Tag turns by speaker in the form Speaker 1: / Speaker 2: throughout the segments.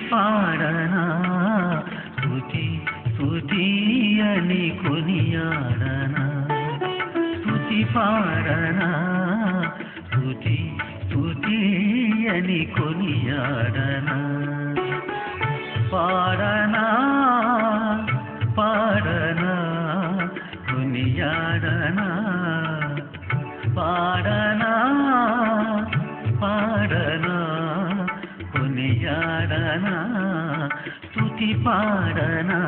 Speaker 1: పాడనా స్తుతి స్తుతి అని కొనియాడనా స్తుతి పాడనా స్తుతి స్తుతి అని కొనియాడనా పాడనా పాడనా కొనియాడనా పాడనా పాడనా కొనియాడనా స్తుతి పాడనా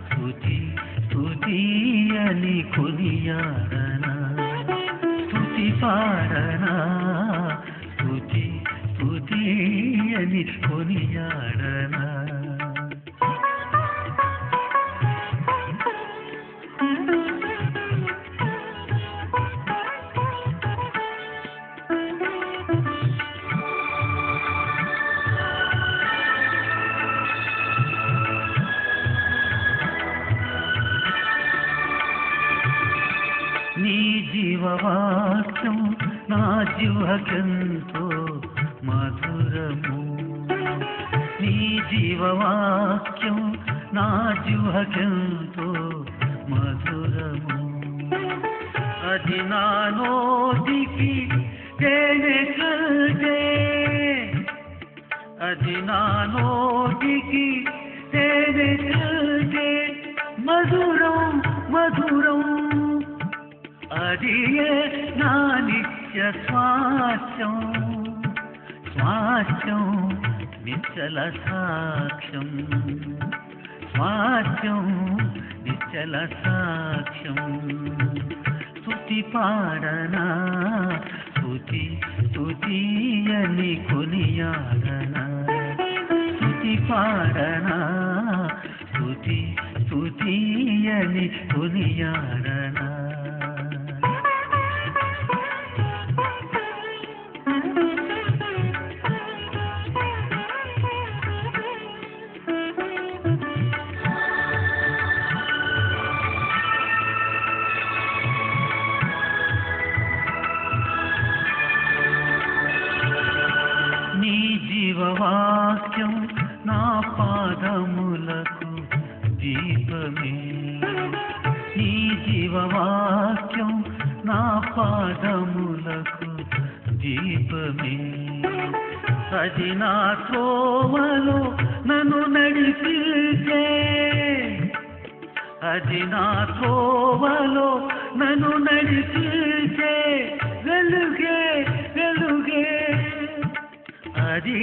Speaker 1: స్తుతి స్తుతి అని కొనియాడనా స్తుతి పాడనా స్తుతి స్తుతి అని కొనియాడనా నీ జీవవాక్యం నా జీవకెంతో మధురము నీ జీవవాక్యం నా జీవకెంతో మధురము అది నా నోటికి తేనె కల్దే అది నా నోటికి తేనె కల్దే మధురం మధురం అదియే నా నిత్య స్వాస్థ్యం స్వాస్థ్యం నిశ్చల సాక్ష్యం స్వాస్థ్యం నిశ్చల సాక్ష్యం స్తుతి పాడనా స్తుతి స్తుతి అని కొనియాడనా స్తుతి పాడనా స్తుతి స్తుతి అని కొనియాడనా నీ జీవవాక్యం నా పాదములకు దీపమే నీ జీవవాక్యం నా పాదములకు దీపమే అది నా త్రోవలో నన్ను నడిపించే అది నా త్రోవలో నన్ను నడిపించే వెలుగే వెలుగే అది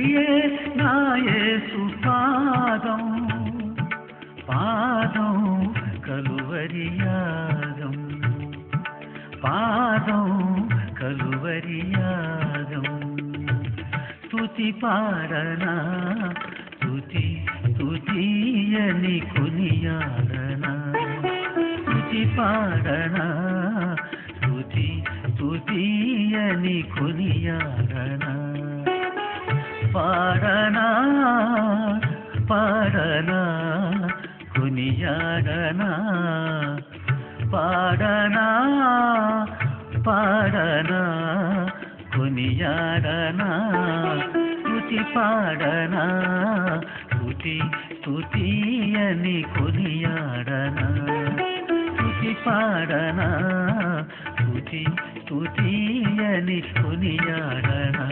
Speaker 1: నా యేసు పాదం పాదం కలువరియాగం పాదం కలువరియాగం స్తుతి పాడనా స్తుతి స్తుతి అని కొనియాడనా స్తుతి పాడనా స్తుతి స్తుతి అని కొనియాడనా పాడనా పాడనా కొనియాడనా పాడనా పాడనా కొనియాడనా స్తుతి పాడనా స్తుతి స్తుతి అని కొనియాడనా స్తుతి పాడనా స్తుతి స్తుతి అని కొనియాడనా